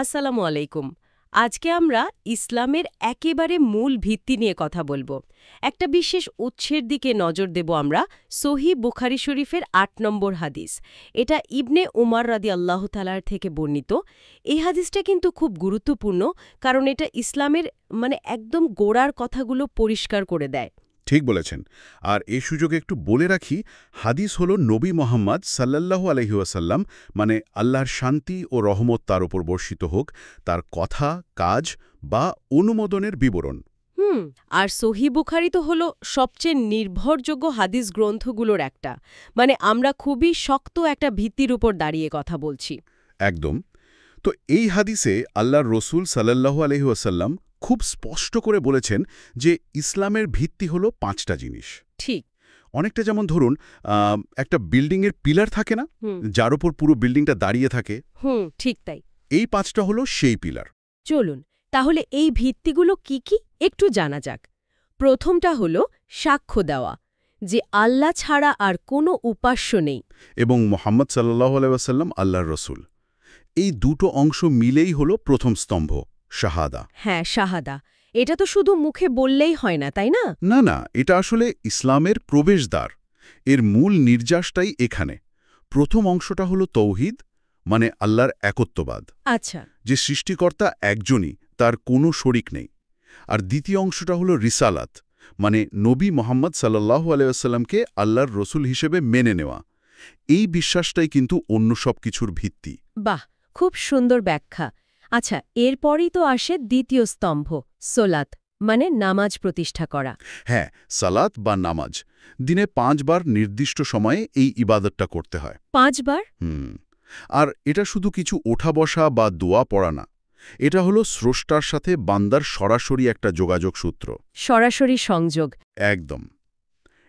আসসালামু আলাইকুম। আজকে আমরা ইসলামের একেবারে মূল ভিত্তি নিয়ে কথা বলবো। একটা বিশেষ উৎসের দিকে নজর দেব আমরা, সহিহ বুখারী শরীফের ৮ নম্বর হাদিস। এটা ইবনে উমার রাদিয়াল্লাহু তাআলার থেকে বর্ণিত। এই হাদিসটা কিন্তু খুব গুরুত্বপূর্ণ, কারণ এটা ইসলামের একদম গোড়ার কথাগুলো পরিষ্কার করে দেয়। ঠিক বলেছেন। আর এই সুযোগে একটু বলে রাখি, হাদিস হল নবী মোহাম্মদ সাল্লাল্লাহু আলাইহি ওয়াসাল্লাম, মানে আল্লাহর শান্তি ও রহমত তার উপর বর্ষিত হোক, তার কথা, কাজ বা অনুমোদনের বিবরণ। আর সহিহ বুখারী তো হলো সবচেয়ে নির্ভরযোগ্য হাদিস গ্রন্থগুলোর একটা। আমরা খুবই শক্ত একটা ভিত্তির উপর দাঁড়িয়ে কথা বলছি। একদম। তো এই হাদিসে আল্লাহর রসুল সাল্লাল্লাহু আলাইহি ওয়াসাল্লাম খুব স্পষ্ট করে বলেছেন যে ইসলামের ভিত্তি হল ৫টা জিনিস। ঠিক। অনেকটা যেমন ধরুন, একটা বিল্ডিংয়ের পিলার থাকে না, যার উপর পুরো বিল্ডিংটা দাঁড়িয়ে থাকে। ঠিক তাই। এই ৫টা হলো সেই পিলার। চলুন তাহলে এই ভিত্তিগুলো কি কি একটু জানা যাক। প্রথমটা হলো সাক্ষ্য দেওয়া যে আল্লাহ ছাড়া আর কোনো উপাস্য নেই, এবং মোহাম্মদ সাল্লাল্লাহু আলাইহি ওয়াসাল্লাম আল্লাহর রসুল। এই দুটো অংশ মিলেই হলো প্রথম স্তম্ভ, শাহাদা। হ্যাঁ, শাহাদা। এটা তো শুধু মুখে বললেই হয় না, তাই না? না না, এটা আসলে ইসলামের প্রবেশদ্বার। এর মূল নির্যাসটাই এখানে। প্রথম অংশটা হলো তৌহিদ, মানে আল্লাহর একত্ববাদ। আচ্ছা। যে সৃষ্টিকর্তা একজনই, তার কোনো শরিক নেই। আর দ্বিতীয় অংশটা হলো রিসালাত, মানে নবী মোহাম্মদ সাল্লাল্লাহু আলাইহি ওয়াসাল্লামকে আল্লাহর রসুল হিসেবে মেনে নেওয়া। এই বিশ্বাসটাই কিন্তু অন্য সব কিছুর ভিত্তি। বাহ, খুব সুন্দর ব্যাখ্যা। আচ্ছা, এরপরই তো আসে দ্বিতীয় স্তম্ভ, সোলাত, মানে নামাজ প্রতিষ্ঠা করা। হ্যাঁ, সালাত বা নামাজ। দিনে ৫ বার নির্দিষ্ট সময়ে এই ইবাদতটা করতে হয়। ৫ বার? আর এটা শুধু কিছু ওঠা বসা বা দোয়া পড়া না। এটা হলো স্রষ্টার সাথে বান্দার সরাসরি একটা যোগাযোগ সূত্র। সরাসরি সংযোগ। একদম।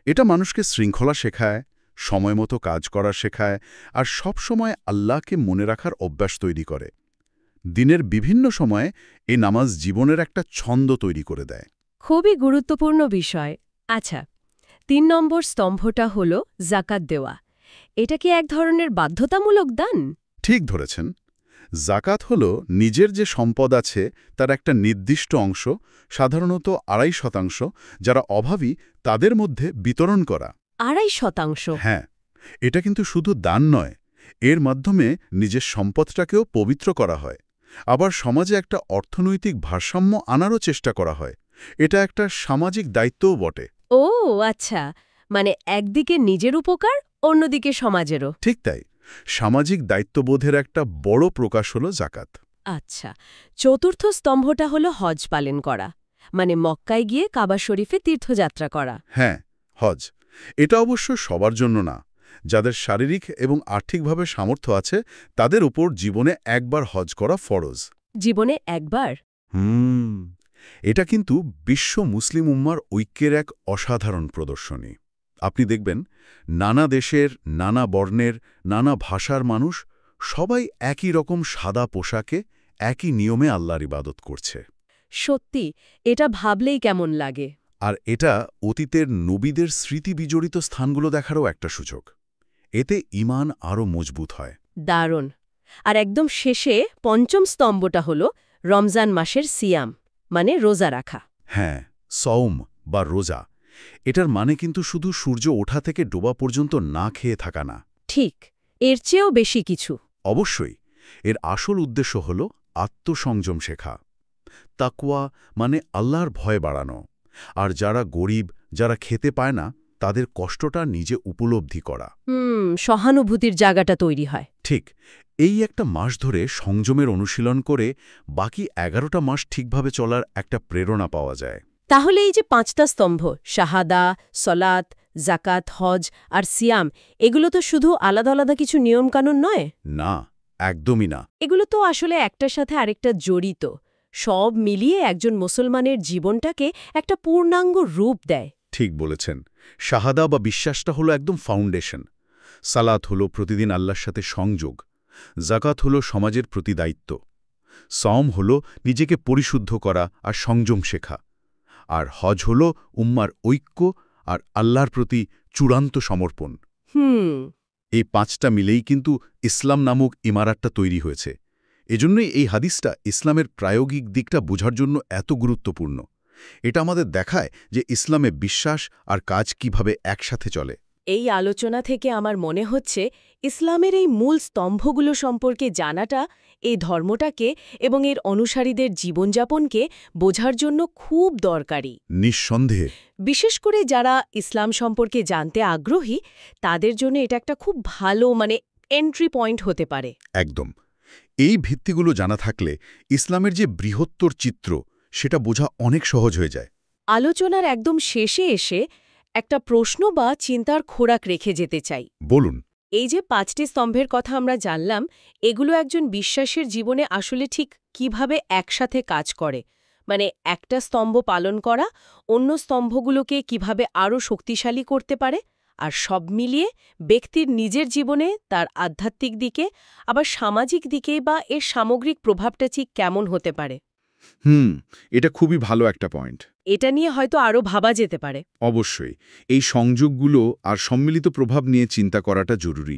এটা মানুষকে শৃঙ্খলা শেখায়, সময়মতো কাজ করা শেখায়, আর সব সময় আল্লাহকে মনে রাখার অভ্যাস তৈরি করে। দিনের বিভিন্ন সময়ে এই নামাজ জীবনের একটা ছন্দ তৈরি করে দেয়। খুবই গুরুত্বপূর্ণ বিষয়। আচ্ছা, ৩ নম্বর স্তম্ভটা হল জাকাত দেওয়া। এটা কি এক ধরনের বাধ্যতামূলক দান? ঠিক ধরেছেন। জাকাত হল নিজের যে সম্পদ আছে তার একটা নির্দিষ্ট অংশ, সাধারণত ২.৫%, যারা অভাবী তাদের মধ্যে বিতরণ করা। ২.৫%? হ্যাঁ, এটা কিন্তু শুধু দান নয়, এর মাধ্যমে নিজের সম্পদটাকেও পবিত্র করা হয়। আবার সমাজে একটা অর্থনৈতিক ভারসাম্য আনারও চেষ্টা করা হয়। এটা একটা সামাজিক দায়িত্বও বটে। ও আচ্ছা, একদিকে নিজের উপকার, অন্যদিকে সমাজেরও। ঠিক তাই। সামাজিক দায়িত্ববোধের একটা বড় প্রকাশ হল জাকাত। আচ্ছা, চতুর্থ স্তম্ভটা হলো হজ পালন করা, মক্কায় গিয়ে কাবা শরীফে তীর্থযাত্রা করা। হ্যাঁ, হজ। এটা অবশ্য সবার জন্য না। যাদের শারীরিক এবং আর্থিকভাবে সামর্থ্য আছে তাদের উপর জীবনে একবার হজ করা ফরজ। জীবনে একবার? এটা কিন্তু বিশ্ব মুসলিম উম্মার ঐক্যের এক অসাধারণ প্রদর্শনী। আপনি দেখবেন, নানা দেশের, নানা বর্ণের, নানা ভাষার মানুষ সবাই একই রকম সাদা পোশাকে একই নিয়মে আল্লাহর ইবাদত করছে। সত্যি, এটা ভাবলেই কেমন লাগে। আর এটা অতীতের নবীদের স্মৃতিবিজড়িত স্থানগুলো দেখারও একটা সুযোগ। এতে ঈমান আরও মজবুত হয়। দারুণ। আর একদম শেষে পঞ্চম স্তম্ভটা হল রমজান মাসের সিয়াম, রোজা রাখা। হ্যাঁ, সওম বা রোজা। এটার মানে কিন্তু শুধু সূর্য ওঠা থেকে ডোবা পর্যন্ত না খেয়ে থাকা না। ঠিক, এর চেয়েও বেশি কিছু। অবশ্যই। এর আসল উদ্দেশ্য হল আত্মসংযম শেখা। তাকওয়া মানে আল্লাহর ভয় বাড়ানো। আর যারা গরিব, যারা খেতে পায় না, তাদের কষ্টটা নিজে উপলব্ধি করা। সহানুভূতির জায়গাটা তৈরি হয়। ঠিক। এই একটা মাস ধরে সংযমের অনুশীলন করে বাকি ১১টা মাস ঠিকভাবে চলার একটা প্রেরণা পাওয়া যায়। তাহলে এই যে ৫টা স্তম্ভ, শাহাদা, সলাত, জাকাত, হজ আর সিয়াম, এগুলো তো শুধু আলাদা আলাদা কিছু নিয়মকানুন নয়। না, একদমই না। এগুলো তো আসলে একটার সাথে আরেকটা জড়িত। সব মিলিয়ে একজন মুসলমানের জীবনটাকে একটা পূর্ণাঙ্গ রূপ দেয়। ঠিক বলেছেন। শাহাদা বা বিশ্বাসটা হলো একদম ফাউন্ডেশন। সালাত হলো প্রতিদিন আল্লাহর সাথে সংযোগ। জাকাত হলো সমাজের প্রতি দায়িত্ব। সওম হলো নিজেকে পরিশুদ্ধ করা আর সংযম শেখা। আর হজ হলো উম্মার ঐক্য আর আল্লাহর প্রতি চূড়ান্ত সমর্পণ। এই ৫টা মিলেই কিন্তু ইসলাম নামক ইমারতটা তৈরি হয়েছে। এজন্যই এই হাদিসটা ইসলামের প্রায়োগিক দিকটা বোঝার জন্য এত গুরুত্বপূর্ণ। এটা আমাদের দেখায় যে ইসলামে বিশ্বাস আর কাজ কিভাবে একসাথে চলে। এই আলোচনা থেকে আমার মনে হচ্ছে ইসলামের এই মূল স্তম্ভগুলো সম্পর্কে জানাটা এই ধর্মটাকে এবং এর অনুসারীদের জীবনযাপনকে বোঝার জন্য খুব দরকারি। নিঃসন্দেহে। বিশেষ করে যারা ইসলাম সম্পর্কে জানতে আগ্রহী তাদের জন্য এটা একটা খুব ভালো এন্ট্রি পয়েন্ট হতে পারে। একদম। এই ভিত্তিগুলো জানা থাকলে ইসলামের যে বৃহত্তর চিত্র সেটা বোঝা অনেক সহজ হয়ে যায়। আলোচনার একদম শেষে এসে একটা প্রশ্ন বা চিন্তার খোরাক রেখে যেতে চাই। বলুন। এই যে ৫টি স্তম্ভের কথা আমরা জানলাম, এগুলো একজন বিশ্বাসের জীবনে আসলে ঠিক কিভাবে একসাথে কাজ করে, একটা স্তম্ভ পালন করা অন্য স্তম্ভগুলোকে কিভাবে আরও শক্তিশালী করতে পারে, আর সব মিলিয়ে ব্যক্তির নিজের জীবনে তার আধ্যাত্মিক দিকে আবার সামাজিক দিকে বা এর সামগ্রিক প্রভাবটা ঠিক কেমন হতে পারে। এটা খুবই ভালো একটা পয়েন্ট। এটা নিয়ে হয়তো আরও ভাবা যেতে পারে। অবশ্যই এই সংযোগগুলো আর সম্মিলিত প্রভাব নিয়ে চিন্তা করাটা জরুরি।